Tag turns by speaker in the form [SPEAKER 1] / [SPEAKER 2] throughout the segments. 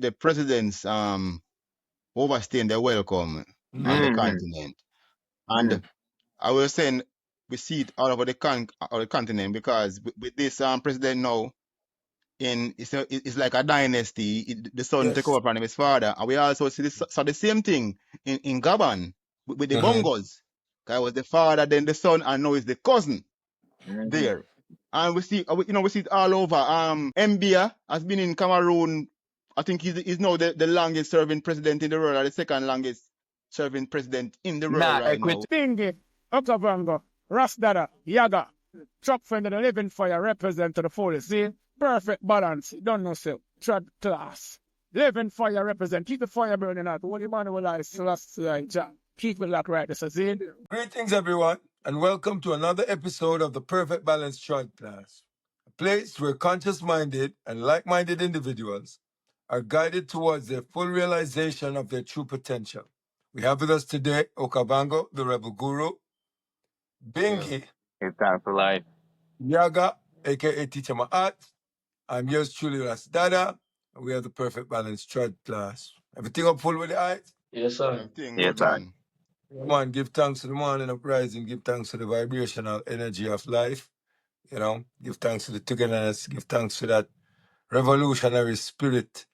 [SPEAKER 1] the presidents overstaying their welcome on the continent. And I was saying we see it all over the continent because with this president now it's like a dynasty. The son take
[SPEAKER 2] Yes.
[SPEAKER 1] over from his father, and we also see this, so the same thing in Gabon with the
[SPEAKER 2] Uh-huh.
[SPEAKER 1] Bongos. 'Cause it was the father, then the son, and now it's the cousin
[SPEAKER 3] Mhm.
[SPEAKER 1] there. And we see, we see it all over. Mbia has been in Cameroon. I think he's now the longest serving president in the world, or the second longest serving president in the world
[SPEAKER 3] Nah,
[SPEAKER 1] right
[SPEAKER 3] equity.
[SPEAKER 1] now.
[SPEAKER 4] Bingy, Okavango, Rasdada, Yaga, Chuck Fenda, the living fire represent to the fullest. See? Perfect balance. Don't know so. Trod class. Living fire represent. Keep the fire burning out. What do you man will I last Jah? Keep it like right. This is it.
[SPEAKER 2] Greetings, everyone, and welcome to another episode of the Perfect Balance Trod Class, a place where conscious-minded and like-minded individuals are guided towards their full realization of their true potential. We have with us today Okavango, the Rebel Guru, Bingi,
[SPEAKER 3] It's time for life.
[SPEAKER 2] Yaga, aka Teacher Ma'at. I'm yours truly, Rasdada, and we have the Perfect Balance Trod Class. Everything up full with the eyes?
[SPEAKER 5] Yes, sir.
[SPEAKER 1] Everything
[SPEAKER 3] Yes,
[SPEAKER 1] good,
[SPEAKER 3] sir.
[SPEAKER 1] man.
[SPEAKER 2] Come on, give thanks to the morning uprising, give thanks to the vibrational energy of life. Give thanks to the togetherness, give thanks to that revolutionary spirit.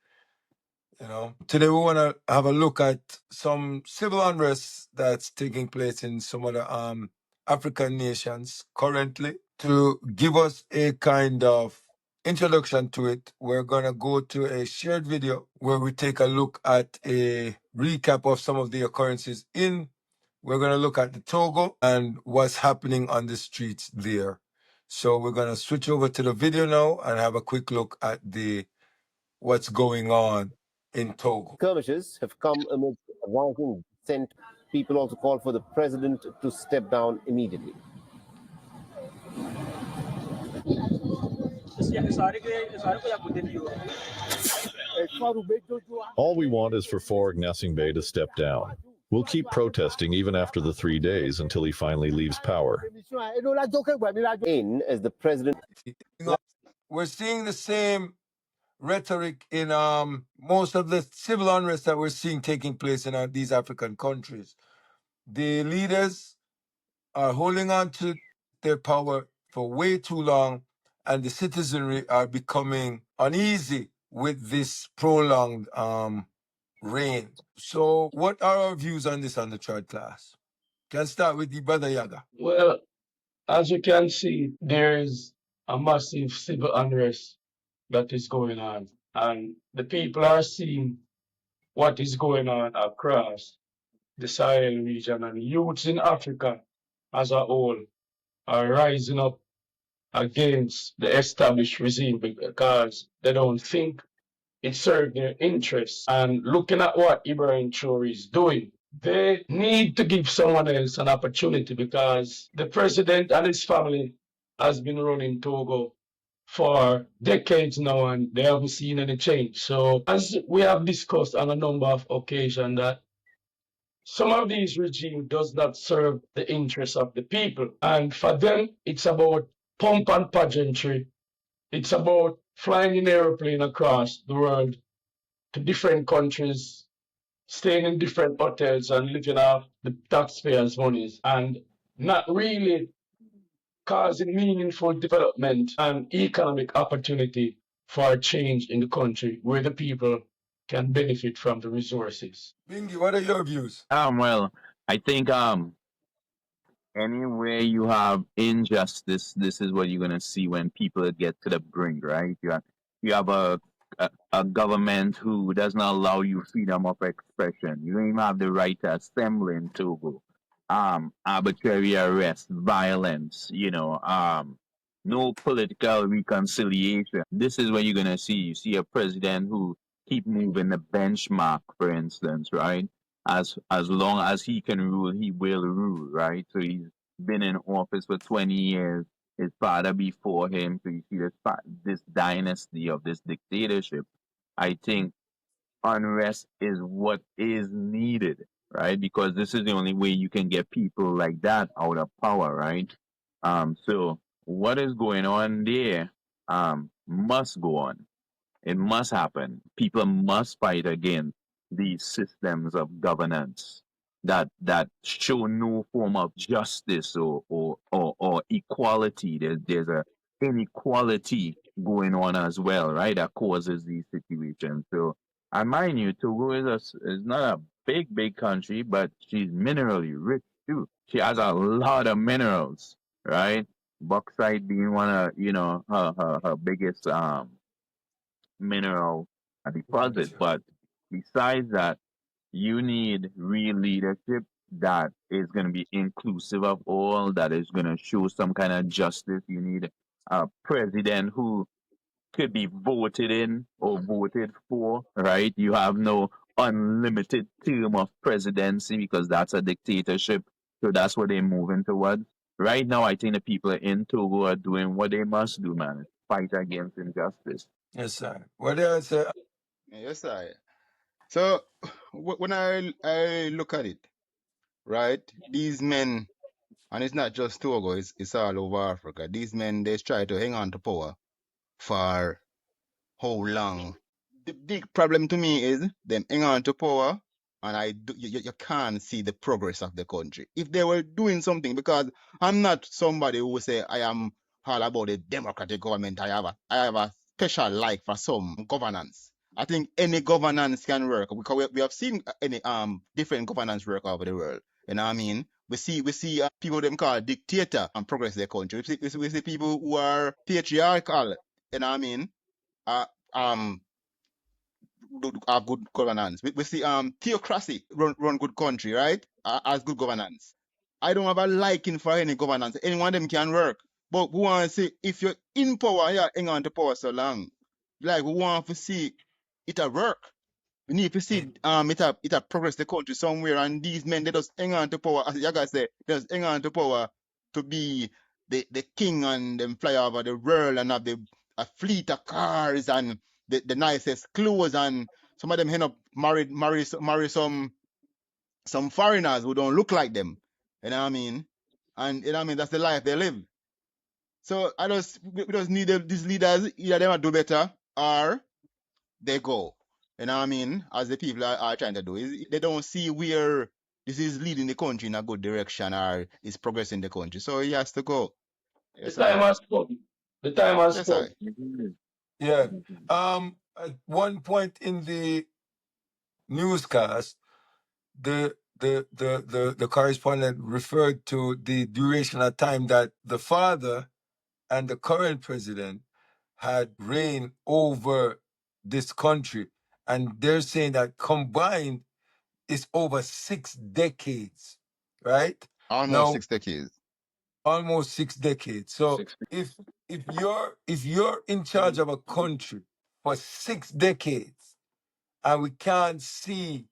[SPEAKER 2] Today we want to have a look at some civil unrest that's taking place in some of the African nations currently. To give us a kind of introduction to it, we're going to go to a shared video where we take a look at a recap of some of the occurrences we're going to look at the Togo and what's happening on the streets there. So we're going to switch over to the video now and have a quick look at what's going on in Togo.
[SPEAKER 6] Skirmishes have come amid rising dissent. People also call for the president to step down immediately.
[SPEAKER 7] All we want is for Farouk Nassingbe to step down. We'll keep protesting even after the 3 days until he finally leaves power.
[SPEAKER 6] In as the president.
[SPEAKER 2] We're seeing the same rhetoric in most of the civil unrest that we're seeing taking place in these African countries. The leaders are holding on to their power for way too long, and the citizenry are becoming uneasy with this prolonged reign. So what are our views on this on the third class? Can start with the brother Yaga.
[SPEAKER 5] Well, as you can see, there is a massive civil unrest that is going on, and the people are seeing what is going on across the Sahel region, and youths in Africa as a whole are rising up against the established regime because they don't think it serves their interests. And looking at what Ibrahim Traore is doing, they need to give someone else an opportunity because the president and his family has been running Togo for decades now and they haven't seen any change. So as we have discussed on a number of occasions that some of these regimes does not serve the interests of the people. And for them, it's about pomp and pageantry. It's about flying in airplane across the world to different countries, staying in different hotels and living off the taxpayers' monies and not really causing meaningful development and economic opportunity for change in the country where the people can benefit from the resources.
[SPEAKER 2] Bingi, what are your views?
[SPEAKER 3] Well, I think anywhere you have injustice, this is what you're gonna see when people get to the brink, right? You have a government who does not allow you freedom of expression. You don't even have the right to assemble in Togo. Arbitrary arrest, violence, no political reconciliation. This is what you're gonna see. You see a president who keep moving the benchmark, for instance, right? As long as he can rule, he will rule, right? So he's been in office for 20 years. His father before him, so you see this dynasty of this dictatorship. I think unrest is what is needed, right? Because this is the only way you can get people like that out of power, right? So what is going on there must go on. It must happen. People must fight against these systems of governance that show no form of justice or equality. There's a inequality going on as well, right? That causes these situations. So I mind you, Togo is not a big country, but she's minerally rich too. She has a lot of minerals, right? Bauxite being one of her biggest mineral deposit. But besides that, you need real leadership that is going to be inclusive of all, that is going to show some kind of justice. You need a president who could be voted in or voted for, right? You have no unlimited term of presidency because that's a dictatorship. So that's what they're moving towards. Right now, I think the people in Togo are doing what they must do, man. Fight against injustice.
[SPEAKER 2] Yes, sir. What else, sir?
[SPEAKER 1] Yes, I. So when I look at it, right, these men, and it's not just Togo, it's all over Africa. These men, they try to hang on to power for how long? The big problem to me is them hang on to power, and you can't see the progress of the country. If they were doing something, because I'm not somebody who will say I am all about a democratic government. I have a special like for some governance. I think any governance can work because we have seen any different governance work over the world. You know what I mean? We see people them call dictator and progress their country. We see people who are patriarchal. You know what I mean? Uh, um have good governance. We see theocracy run good country, right? As good governance. I don't have a liking for any governance. Any one of them can work. But we want to see if you're in power, yeah, hang on to power so long. Like we want to see it at work. We need to see it a progress the country somewhere, and these men they just hang on to power, as you guys say, they just hang on to power to be the king and them fly over the world and have a fleet of cars and the nicest clothes, and some of them end up marry some foreigners who don't look like them. You know what I mean? And you know what I mean, that's the life they live. So we just need these leaders, either them do better or they go. You know what I mean? As the people are trying to do, they don't see where this is leading the country in a good direction or is progressing the country. So he has to go.
[SPEAKER 5] The
[SPEAKER 1] Yes,
[SPEAKER 5] time
[SPEAKER 1] I.
[SPEAKER 5] has come. The time has
[SPEAKER 1] Yes, I.
[SPEAKER 5] come.
[SPEAKER 2] Yeah. At one point in the newscast, the correspondent referred to the duration of time that the father and the current president had reigned over this country. And they're saying that combined is over 6 decades, right?
[SPEAKER 1] Almost
[SPEAKER 2] Now,
[SPEAKER 1] 6 decades.
[SPEAKER 2] almost 6 decades. So if you're in charge of a country for 6 decades and we can't see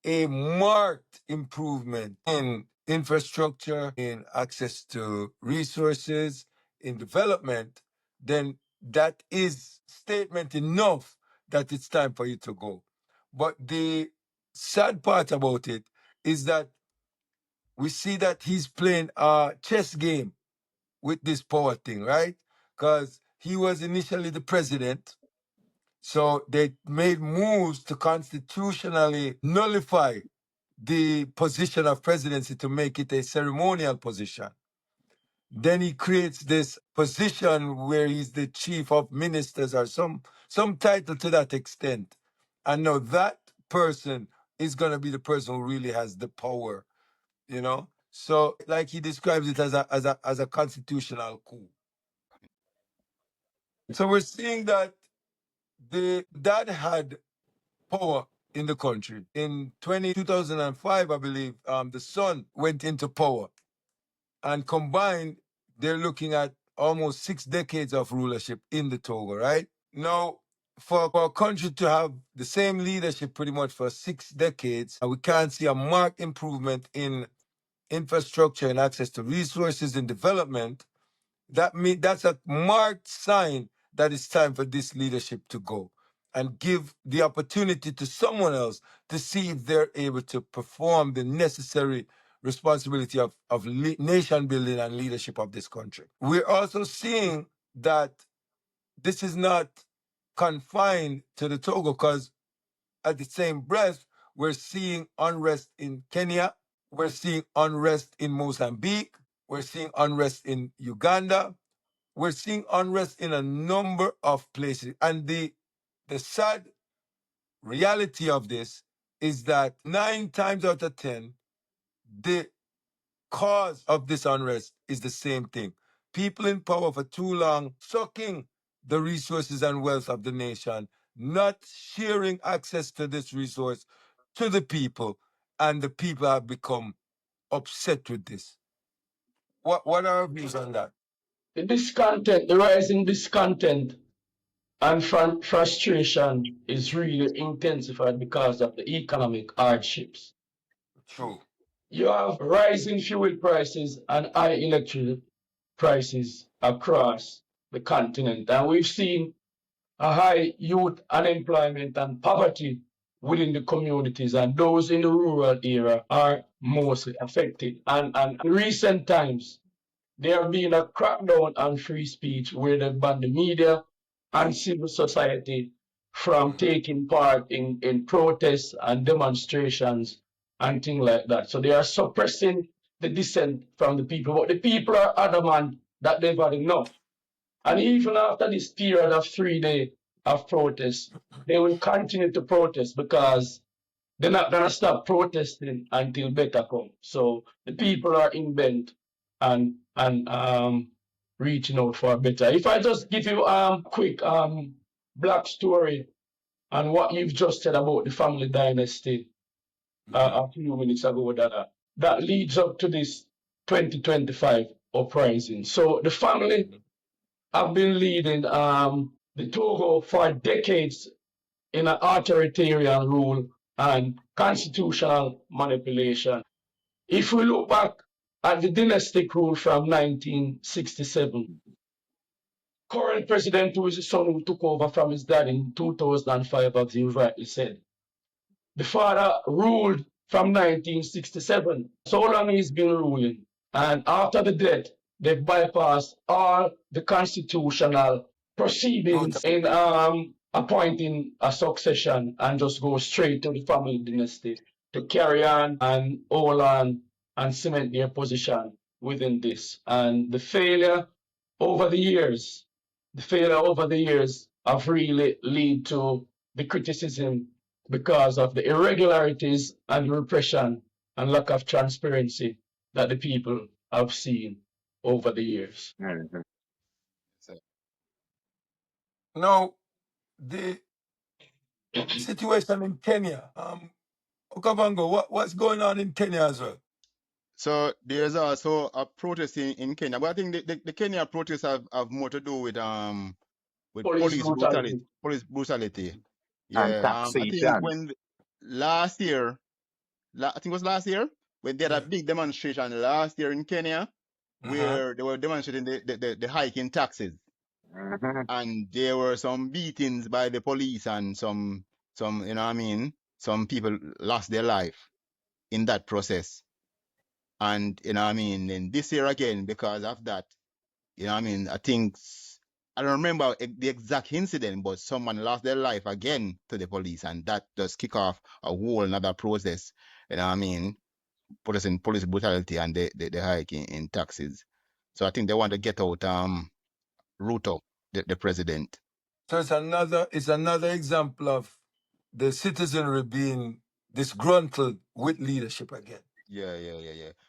[SPEAKER 2] a marked improvement in infrastructure, in access to resources, in development, then that is statement enough that it's time for you to go. But the sad part about it is that we see that he's playing a chess game with this power thing, right? Because he was initially the president. So they made moves to constitutionally nullify the position of presidency to make it a ceremonial position. Then he creates this position where he's the chief of ministers or some title to that extent. And now that person is going to be the person who really has the power, you know? So like he describes it as a constitutional coup. So we're seeing that the dad had power in the country. In 2005, I believe, the son went into power. And combined, they're looking at almost 6 decades of rulership in the Togo, right? Now, for a country to have the same leadership pretty much for 6 decades, we can't see a marked improvement in infrastructure and access to resources and development. That's a marked sign that it's time for this leadership to go and give the opportunity to someone else to see if they're able to perform the necessary responsibility of nation building and leadership of this country. We're also seeing that this is not confined to the Togo, because at the same breath, we're seeing unrest in Kenya, we're seeing unrest in Mozambique, we're seeing unrest in Uganda, we're seeing unrest in a number of places. And the sad reality of this is that 9 times out of 10, the cause of this unrest is the same thing. People in power for too long sucking the resources and wealth of the nation, not sharing access to this resource to the people, and the people have become upset with this. What are our views on that?
[SPEAKER 5] The discontent, the rising discontent and frustration is really intensified because of the economic hardships.
[SPEAKER 2] True.
[SPEAKER 5] You have rising fuel prices and high electricity prices across the continent. And we've seen a high youth unemployment and poverty within the communities, and those in the rural area are mostly affected. And in recent times, there have been a crackdown on free speech where they've banned the media and civil society from taking part in protests and demonstrations and things like that. So they are suppressing the dissent from the people. But the people are adamant that they've had enough. And even after this period of 3 days of protest, they will continue to protest because they're not gonna stop protesting until better comes. So the people are in bent and reaching out for better. If I just give you a quick black story and what you've just said about the family dynasty a few minutes ago, that leads up to this 2025 uprising. So the family have been leading the Togo for decades in an authoritarian rule and constitutional manipulation. If we look back at the dynastic rule from 1967, current president, who is the son who took over from his dad in 2005, as you rightly said, the father ruled from 1967. So long he's been ruling. And after the death, they've bypassed all the constitutional proceedings in appointing a succession and just go straight to the family dynasty to carry on and hold on and cement their position within this. And the failure over the years have really led to the criticism because of the irregularities and repression and lack of transparency that the people have seen over the years.
[SPEAKER 2] Now, the situation in Kenya, Okavango, what's going on in Kenya as well?
[SPEAKER 1] So there's also a protest in Kenya, but I think the Kenya protests have more to do with police brutality. Police brutality.
[SPEAKER 3] And
[SPEAKER 1] Yeah. I think
[SPEAKER 3] taxation.
[SPEAKER 1] when last year, I think it was last year, when they had a big demonstration last year in Kenya, where they were demonstrating the hike in taxes. And there were some beatings by the police and some you know what I mean, some people lost their life in that process. And you know what I mean, and this year again, because of that, you know what I mean, I think I don't remember the exact incident, but someone lost their life again to the police, and that just kick off a whole another process, you know what I mean, police brutality and the hike in taxes. So I think they want to get out Ruto, the president.
[SPEAKER 2] So it's another example of the citizenry being disgruntled with leadership again.
[SPEAKER 1] Yeah.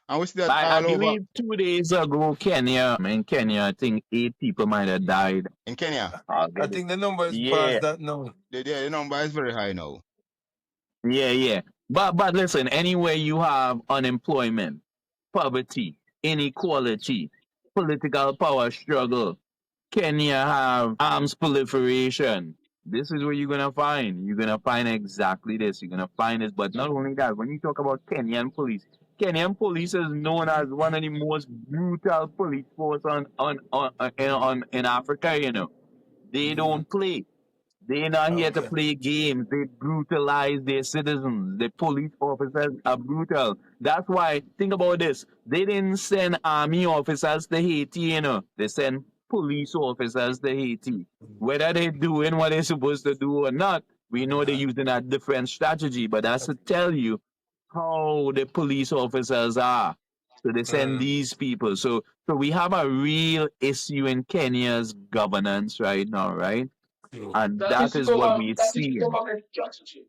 [SPEAKER 1] And we see that
[SPEAKER 3] I
[SPEAKER 1] all over
[SPEAKER 3] believe 2 days ago, in Kenya, I think 8 people might have died.
[SPEAKER 1] in Kenya.
[SPEAKER 2] I think the number is past that now.
[SPEAKER 1] The number is very high now.
[SPEAKER 3] Yeah. But listen, anywhere you have unemployment, poverty, inequality, political power struggle, Kenya have arms proliferation. This is what you're gonna find. You're gonna find exactly this. You're gonna find this. But not only that, when you talk about Kenyan police is known as one of the most brutal police force in Africa. You know, they don't play. They're not here to play games. They brutalize their citizens. The police officers are brutal. That's why, think about this. They didn't send army officers to Haiti, you know. They sent police officers to Haiti. Whether they're doing what they're supposed to do or not, we know they're using a different strategy, but that's to tell you how the police officers are. So they send these people. So we have a real issue in Kenya's governance right now, right? And
[SPEAKER 5] That is
[SPEAKER 3] that
[SPEAKER 5] the
[SPEAKER 3] is what
[SPEAKER 5] government.
[SPEAKER 3] we're
[SPEAKER 5] That is the
[SPEAKER 3] seeing.
[SPEAKER 5] government strategy.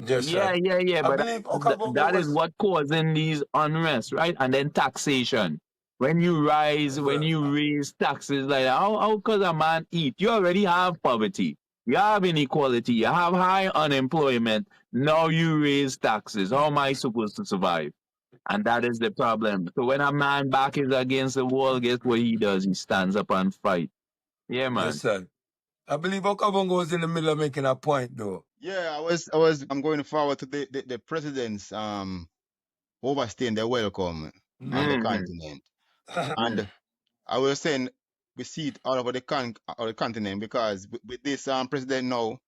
[SPEAKER 2] Yes,
[SPEAKER 3] Yeah,
[SPEAKER 2] right.
[SPEAKER 3] yeah, yeah.
[SPEAKER 2] I
[SPEAKER 3] But
[SPEAKER 2] believe
[SPEAKER 3] that
[SPEAKER 2] Okavango
[SPEAKER 3] is
[SPEAKER 2] was
[SPEAKER 3] what causing these unrest, right? And then taxation. When you when
[SPEAKER 2] well.
[SPEAKER 3] you raise taxes like that, how could a man eat? You already have poverty. You have inequality. You have high unemployment. Now you raise taxes. How am I supposed to survive? And that is the problem. So when a man back is against the wall, guess what he does? He stands up and fight. Yeah, man.
[SPEAKER 2] Yes, sir. I believe Okavango was in the middle of making a point, though.
[SPEAKER 1] Yeah, I was going forward to the president's overstaying their welcome on the
[SPEAKER 3] Mm-hmm.
[SPEAKER 1] continent. And I was saying we see it all over the continent because with this president now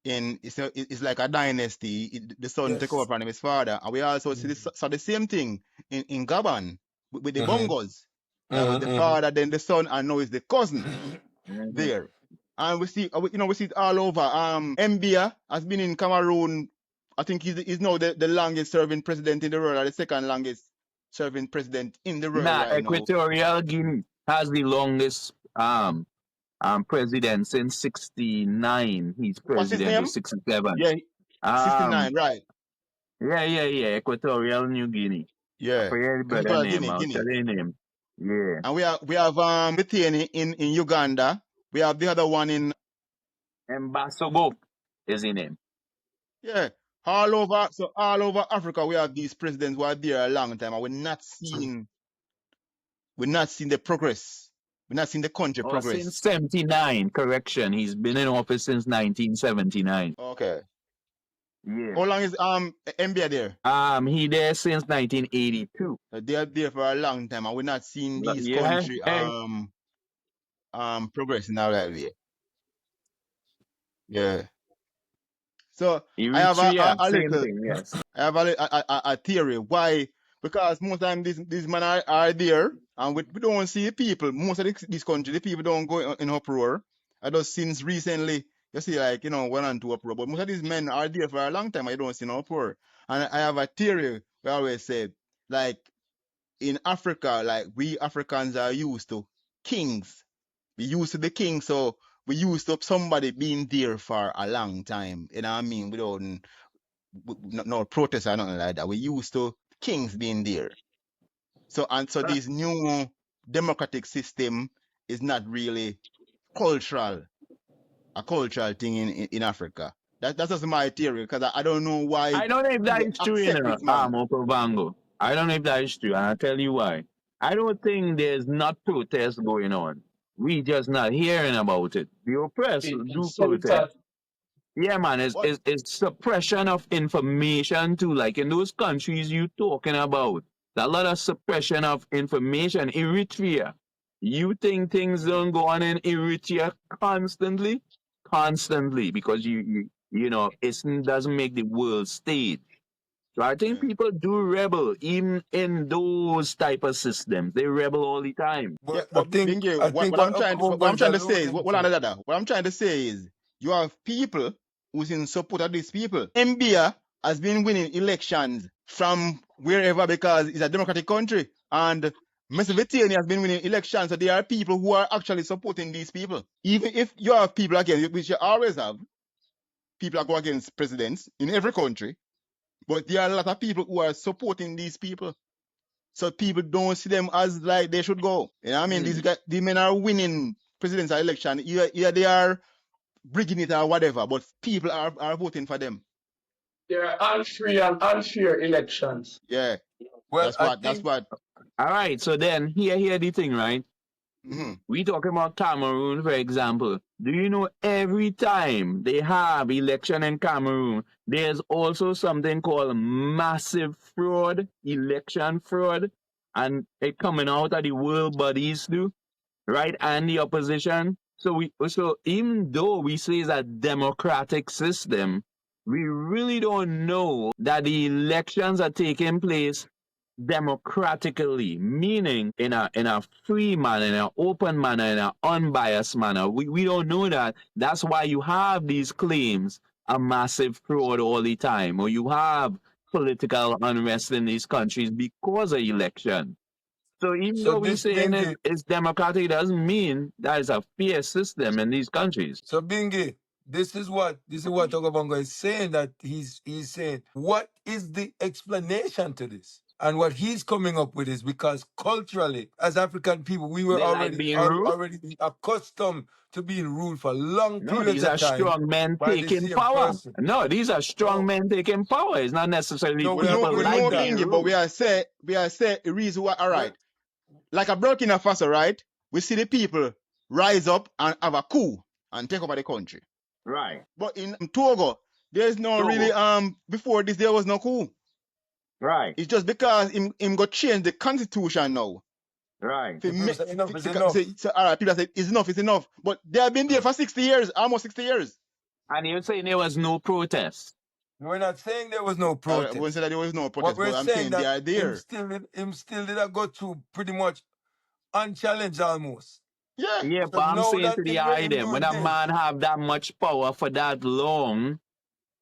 [SPEAKER 1] it's like a dynasty. The son take over
[SPEAKER 2] Yes.
[SPEAKER 1] from his father, and we also see this, so the same thing in Gabon with the Bongos. That was the father, then the son, and now it's the cousin
[SPEAKER 3] Mm-hmm.
[SPEAKER 1] there. And we see it all over. Mbia has been in Cameroon. I think he's now the longest serving president in the world, or the second longest serving president in the world
[SPEAKER 3] Nah,
[SPEAKER 1] right now.
[SPEAKER 3] Equatorial Guinea has the longest president since '69. He's
[SPEAKER 1] What's his
[SPEAKER 3] president or
[SPEAKER 1] name?
[SPEAKER 3] '67.
[SPEAKER 1] Yeah,
[SPEAKER 3] Um,
[SPEAKER 1] 69, right?
[SPEAKER 3] yeah. Equatorial New Guinea. I
[SPEAKER 1] Yeah,
[SPEAKER 3] forget the brother
[SPEAKER 1] Equatorial
[SPEAKER 3] name.
[SPEAKER 1] Guinea,
[SPEAKER 3] I'll tell
[SPEAKER 1] Guinea.
[SPEAKER 3] you name. Yeah.
[SPEAKER 1] And we have Metheny in Uganda. We have the other one in
[SPEAKER 3] Mbasogbo is his name.
[SPEAKER 1] yeah. All over Africa we have these presidents who are there a long time and we're not seeing the progress. We're not seeing the country
[SPEAKER 3] Oh, since
[SPEAKER 1] progress.
[SPEAKER 3] '79. Correction. He's been in office since 1979.
[SPEAKER 1] Okay.
[SPEAKER 3] Yeah.
[SPEAKER 1] How long is MBA there?
[SPEAKER 3] He there since 1982.
[SPEAKER 1] They are there for a long time and we're not seeing
[SPEAKER 3] But
[SPEAKER 1] these
[SPEAKER 3] yeah.
[SPEAKER 1] country
[SPEAKER 3] Hey.
[SPEAKER 1] progressing all that way. Yeah. So I have
[SPEAKER 3] Eritrea,
[SPEAKER 1] a
[SPEAKER 3] same
[SPEAKER 1] little
[SPEAKER 3] thing. Yes.
[SPEAKER 1] I have a theory. Why? Because most time these men are there, and we don't see people. Most of this country, the people don't go in uproar. I just since recently, you see, like, one and two uproar. But most of these men are there for a long time. I don't see no uproar. And I have a theory. We always say, like, in Africa, like, we Africans are used to kings. We used to the king, so we used to somebody being there for a long time. You know what I mean? Without no protest or nothing like that. We used to kings being there. So this new democratic system is not really cultural, a cultural thing in Africa. That's just my theory because I don't know why
[SPEAKER 3] I don't know if that
[SPEAKER 1] people
[SPEAKER 3] is true,
[SPEAKER 1] accept this man.
[SPEAKER 3] Okavango. I don't know if that is true, and I'll tell you why. I don't think there's not protests going on. We just not hearing about it. The oppressed do protest.
[SPEAKER 5] Senator,
[SPEAKER 3] Yeah, man,
[SPEAKER 1] What?
[SPEAKER 3] it's suppression of information too. Like in those countries you talking about, a lot of suppression of information. Eritrea, you think things don't go on in Eritrea constantly, constantly because it doesn't make the world stage. So I think
[SPEAKER 1] Yeah.
[SPEAKER 3] people do rebel even in those type of systems. They rebel all the time.
[SPEAKER 1] Yeah,
[SPEAKER 2] But
[SPEAKER 1] but Bingy,
[SPEAKER 2] I
[SPEAKER 1] what,
[SPEAKER 2] think
[SPEAKER 1] what I'm
[SPEAKER 2] what
[SPEAKER 1] trying what,
[SPEAKER 2] Okavango
[SPEAKER 1] what I'm
[SPEAKER 2] is
[SPEAKER 1] trying to say is
[SPEAKER 2] alluding to.
[SPEAKER 1] what I'm trying to say is you have people who's in support of these people. Mbia has been winning elections from wherever because it's a democratic country, and Mesavitani has been winning elections. So there are people who are actually supporting these people. Even if you have people against, which you always have, people that go against presidents in every country, but there are a lot of people who are supporting these people. So people don't see them as like they should go. You know what I mean? These men are winning presidential election. Either they are rigging it or whatever, but people are voting for them.
[SPEAKER 5] there are unfree and unfair elections.
[SPEAKER 1] Yeah,
[SPEAKER 2] Well,
[SPEAKER 1] that's
[SPEAKER 2] I
[SPEAKER 1] what.
[SPEAKER 2] think
[SPEAKER 3] All right, so then here the thing, right?
[SPEAKER 1] hmm
[SPEAKER 3] We talking about Cameroon, for example. Do you know every time they have election in Cameroon, there's also something called massive fraud, election fraud, and it coming out of the world bodies too, right? And the opposition. So even though we say it's a democratic system, we really don't know that the elections are taking place democratically, meaning in a free manner, in an open manner, in an unbiased manner. We don't know that. That's why you have these claims of massive fraud all the time, or you have political unrest in these countries because of election. So even
[SPEAKER 2] So
[SPEAKER 3] though we
[SPEAKER 2] this
[SPEAKER 3] saying
[SPEAKER 2] Bingy,
[SPEAKER 3] it's democratic, it doesn't mean that it's a fair system in these countries.
[SPEAKER 2] so Bingy, this is what Ogabongo is saying, that he's saying, what is the explanation to this? And what he's coming up with is because culturally, as African people, we were
[SPEAKER 3] They like being ruled.
[SPEAKER 2] already accustomed to being ruled for long
[SPEAKER 3] No,
[SPEAKER 2] periods
[SPEAKER 3] these
[SPEAKER 2] of
[SPEAKER 3] are
[SPEAKER 2] time
[SPEAKER 3] strong men
[SPEAKER 2] by the
[SPEAKER 3] taking
[SPEAKER 2] same
[SPEAKER 3] power.
[SPEAKER 2] person.
[SPEAKER 3] No, these are strong
[SPEAKER 2] No,
[SPEAKER 3] men taking power. It's not necessarily
[SPEAKER 2] no,
[SPEAKER 1] We
[SPEAKER 2] we
[SPEAKER 1] know,
[SPEAKER 3] people
[SPEAKER 1] we
[SPEAKER 2] agree with
[SPEAKER 3] like
[SPEAKER 1] know,
[SPEAKER 2] that.
[SPEAKER 3] being
[SPEAKER 1] Bingy, but
[SPEAKER 3] ruled.
[SPEAKER 1] we are say the reason why. All
[SPEAKER 2] But
[SPEAKER 1] right, like a Burkina Faso, right? We see the people rise up and have a coup and take over the country.
[SPEAKER 3] Right.
[SPEAKER 1] But in Togo, there's no really
[SPEAKER 3] Togo.
[SPEAKER 1] before this there was no coup.
[SPEAKER 3] Right.
[SPEAKER 1] It's just because him got change the constitution now.
[SPEAKER 3] Right.
[SPEAKER 2] the people say enough is enough.
[SPEAKER 1] So, all right, people say it's enough. But they have been there for 60 years, almost 60 years.
[SPEAKER 3] And you're saying there was no protest.
[SPEAKER 2] We're not saying there was no
[SPEAKER 1] I wouldn't say
[SPEAKER 2] protest.
[SPEAKER 1] that there was no
[SPEAKER 2] What
[SPEAKER 1] protest,
[SPEAKER 2] we're
[SPEAKER 1] but I'm
[SPEAKER 2] saying
[SPEAKER 1] saying they
[SPEAKER 2] that
[SPEAKER 1] are there.
[SPEAKER 2] him still did not go through pretty much unchallenged almost.
[SPEAKER 1] Yeah.
[SPEAKER 3] Yeah,
[SPEAKER 2] So
[SPEAKER 3] but I'm
[SPEAKER 2] now
[SPEAKER 3] saying
[SPEAKER 2] that
[SPEAKER 3] to the eye
[SPEAKER 2] him
[SPEAKER 3] them, when
[SPEAKER 2] doing
[SPEAKER 3] a
[SPEAKER 2] this,
[SPEAKER 3] man have that much power for that long,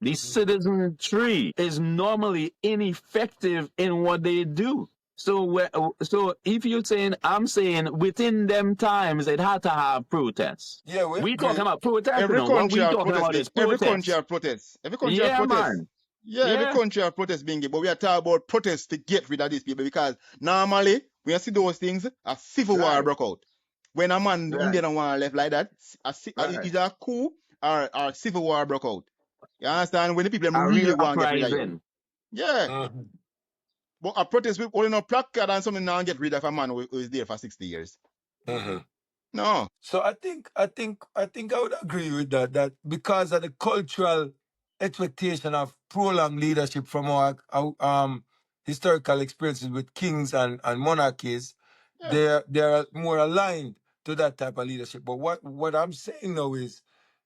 [SPEAKER 3] the citizenry is normally ineffective in what they do. So if you're saying, I'm saying within them times it had to have protests.
[SPEAKER 2] yeah, we
[SPEAKER 3] We talking
[SPEAKER 2] agree.
[SPEAKER 3] about protest, you
[SPEAKER 1] Every
[SPEAKER 3] know. What
[SPEAKER 1] country
[SPEAKER 3] we
[SPEAKER 1] have
[SPEAKER 3] talking
[SPEAKER 1] protest.
[SPEAKER 3] about is
[SPEAKER 1] Every country
[SPEAKER 3] protests.
[SPEAKER 1] have protest. Every country have
[SPEAKER 3] Yeah,
[SPEAKER 1] protest.
[SPEAKER 3] man.
[SPEAKER 1] Yeah, every
[SPEAKER 3] Yeah,
[SPEAKER 1] country have protest being, but we are talking about protests to get rid of these people because normally when you see those things, a civil war
[SPEAKER 3] right,
[SPEAKER 1] broke out. When a man in
[SPEAKER 3] right,
[SPEAKER 1] there don't want to left like that,
[SPEAKER 3] right.
[SPEAKER 1] either a coup or civil war broke out. You understand? When the people them
[SPEAKER 3] A
[SPEAKER 1] really
[SPEAKER 3] real
[SPEAKER 1] want to get rid of you.
[SPEAKER 3] uprising.
[SPEAKER 1] Yeah.
[SPEAKER 2] Mhm.
[SPEAKER 1] But a protest with only no placard and something now get rid of a man who is there for 60 years.
[SPEAKER 2] Mhm.
[SPEAKER 1] No.
[SPEAKER 2] So I would agree with that. That because of the cultural expectation of prolonged leadership from our historical experiences with kings and monarchies,
[SPEAKER 1] Yeah.
[SPEAKER 2] they're more aligned to that type of leadership. But what I'm saying now is,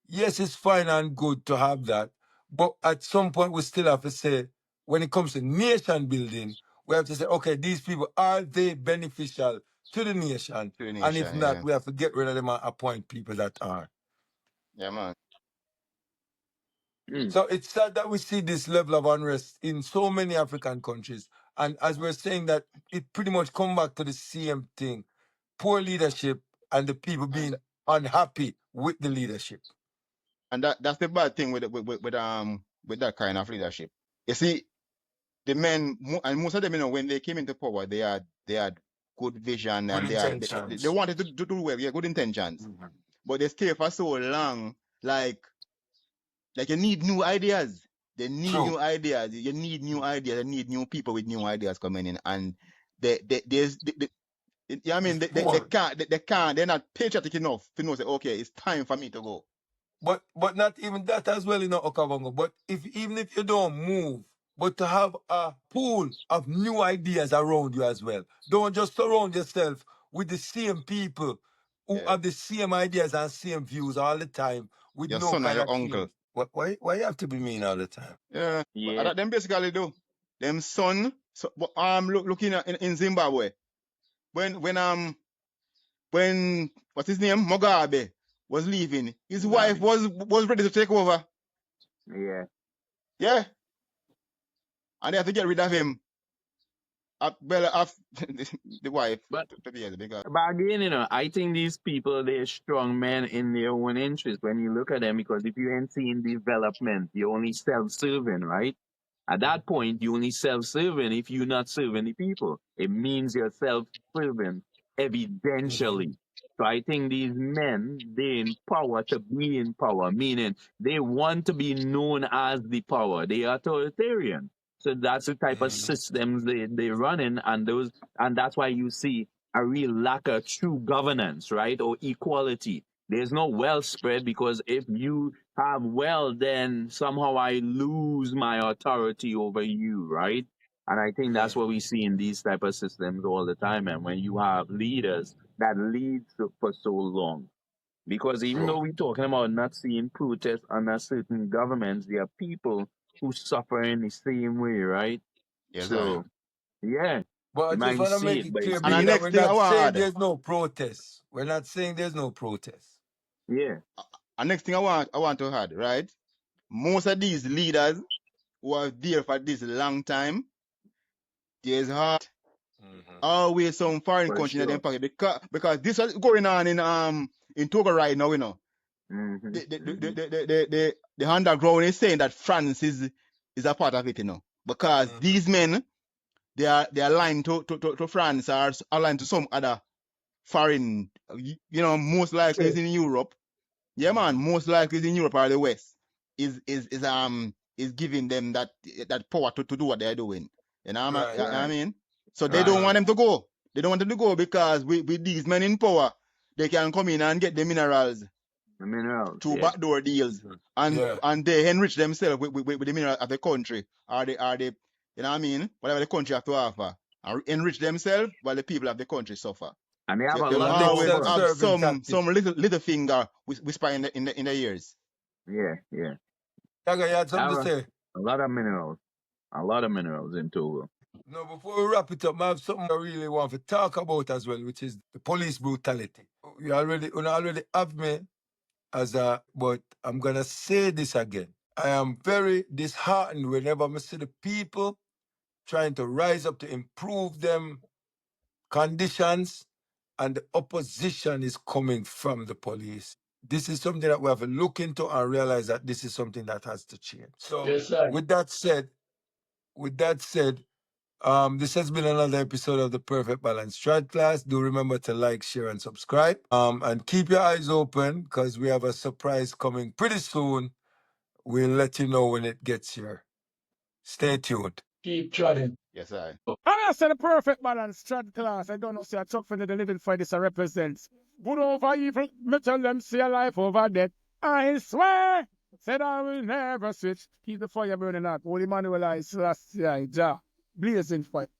[SPEAKER 2] yes, it's fine and good to have that, but at some point we still have to say, when it comes to nation building, we have to say, okay, these people, are they beneficial to the nation?
[SPEAKER 1] To the
[SPEAKER 2] And if
[SPEAKER 1] nation,
[SPEAKER 2] not,
[SPEAKER 1] yeah.
[SPEAKER 2] we have to get rid of them and appoint people that are.
[SPEAKER 1] Yeah, man.
[SPEAKER 3] Mm.
[SPEAKER 2] So it's sad that we see this level of unrest in so many African countries. And as we're saying that, it pretty much come back to the same thing. Poor leadership and the people being unhappy with the leadership.
[SPEAKER 1] And that's the bad thing with that kind of leadership. You see, the men and most of them, when they came into power, they had good vision
[SPEAKER 2] Good
[SPEAKER 1] and they
[SPEAKER 2] intentions.
[SPEAKER 1] wanted to do well, yeah, good intentions.
[SPEAKER 2] Mhm.
[SPEAKER 1] But they stay for so long, like you need new ideas. They need
[SPEAKER 2] True.
[SPEAKER 1] new ideas. You need new ideas. You need new people with new ideas coming in, and there's yeah, I mean
[SPEAKER 2] It's
[SPEAKER 1] they
[SPEAKER 2] poor.
[SPEAKER 1] can't they can't they're not patriotic enough to know say okay, it's time for me to go.
[SPEAKER 2] But not even that as well, Okabongo. But even if you don't move, but to have a pool of new ideas around you as well. Don't just surround yourself with the same people who
[SPEAKER 1] Yeah,
[SPEAKER 2] have the same ideas and same views all the time with
[SPEAKER 1] your
[SPEAKER 2] no
[SPEAKER 1] son or
[SPEAKER 2] kind
[SPEAKER 1] your
[SPEAKER 2] of
[SPEAKER 1] uncle.
[SPEAKER 2] change. Why you have to be mean all the time?
[SPEAKER 1] Yeah, but
[SPEAKER 3] Yeah.
[SPEAKER 1] that them basically do. Them son, so but looking at in Zimbabwe when what's his name Mugabe was leaving, his wife
[SPEAKER 3] Mugabe.
[SPEAKER 1] was ready to take over.
[SPEAKER 3] Yeah.
[SPEAKER 1] Yeah, and they had to get rid of him. Of the wife
[SPEAKER 3] But
[SPEAKER 1] to be because
[SPEAKER 3] But again, I think these people, they're strong men in their own interest when you look at them, because if you ain't seeing development, you're only self-serving, right? At that point, you're only self-serving if you're not serving the people. It means you're self-serving evidentially. So I think these men, they in power to be in power, meaning they want to be known as the power. They are authoritarian. So that's the type of systems they run in, and that's why you see a real lack of true governance, right? Or equality. There's no wealth spread, because if you have wealth, then somehow I lose my authority over you, right? And I think
[SPEAKER 2] Yeah.
[SPEAKER 3] that's what we see in these type of systems all the time. And when you have leaders that lead for so long, because even though
[SPEAKER 2] True.
[SPEAKER 3] we're talking about not seeing protests under certain governments, there are people who suffer in the same way, right?
[SPEAKER 1] yes, I.
[SPEAKER 3] So yeah.
[SPEAKER 2] But I
[SPEAKER 3] You
[SPEAKER 2] just
[SPEAKER 3] might
[SPEAKER 2] want to
[SPEAKER 3] see
[SPEAKER 2] make
[SPEAKER 3] it,
[SPEAKER 2] it
[SPEAKER 3] but
[SPEAKER 2] clear,
[SPEAKER 3] it's
[SPEAKER 1] And the
[SPEAKER 2] Biggie,
[SPEAKER 3] there.
[SPEAKER 2] that
[SPEAKER 1] next
[SPEAKER 2] we're
[SPEAKER 1] thing I
[SPEAKER 2] not saying
[SPEAKER 1] want to add,
[SPEAKER 2] there's no protest. We're not saying there's no protest.
[SPEAKER 3] Yeah.
[SPEAKER 1] and next thing I want to add, right? Most of these leaders who are there for this long time, there's always some foreign
[SPEAKER 3] For
[SPEAKER 1] country in them
[SPEAKER 3] sure.
[SPEAKER 1] pocket because this is going on in Togo right now, you know.
[SPEAKER 3] Mm-hmm.
[SPEAKER 1] The underground is saying that France is a part of it, you know, because these men they are aligned to France or aligned to some other foreign, most likely is in Europe. Yeah, man, most likely is in Europe or the West. Is giving them that power to do what they're doing. You know what
[SPEAKER 2] Right,
[SPEAKER 1] I
[SPEAKER 3] Right.
[SPEAKER 1] mean? So they
[SPEAKER 3] Right.
[SPEAKER 1] don't
[SPEAKER 2] right.
[SPEAKER 1] want them to go. They don't want them to go because with these men in power, they can come in and get the minerals
[SPEAKER 3] The minerals,
[SPEAKER 1] through
[SPEAKER 3] yeah.
[SPEAKER 1] backdoor deals, and
[SPEAKER 2] Yeah.
[SPEAKER 1] they enrich themselves with the minerals of the country or the you know what I mean, whatever the country have to offer, and enrich themselves while the people of the country suffer.
[SPEAKER 3] And they have a
[SPEAKER 1] They will
[SPEAKER 3] lot
[SPEAKER 2] Classic
[SPEAKER 3] more
[SPEAKER 1] always
[SPEAKER 3] money.
[SPEAKER 1] have
[SPEAKER 2] self-serving tactic.
[SPEAKER 1] some little finger whisper in the ears.
[SPEAKER 3] Yeah, yeah.
[SPEAKER 2] Yaga, you had something
[SPEAKER 3] Have
[SPEAKER 2] to say?
[SPEAKER 3] a lot of minerals. A lot of minerals in Togo.
[SPEAKER 2] No, before we wrap it up, I have something I really want to talk about as well, which is the police brutality. You already have me as but I'm gonna say this again. I am very disheartened whenever I see the people trying to rise up to improve them conditions, and the opposition is coming from the police. This is something that we have to look into and realize that this is something that has to change. So,
[SPEAKER 5] Yes, sir.
[SPEAKER 2] with that said, this has been another episode of the Perfect Balance Trod Class. Do remember to like, share, and subscribe. And keep your eyes open because we have a surprise coming pretty soon. We'll let you know when it gets here. Stay tuned.
[SPEAKER 5] Keep trotting.
[SPEAKER 1] Yes, I.
[SPEAKER 4] And I said the perfect balance, Trod Class. I don't know, say a Chuck Fenda the living for this represents. Good over evil, me tell them see a life over death. I swear, said I will never switch. Keep the fire burning out. Holy Emmanuel I Selassie, Jah Blazing fire.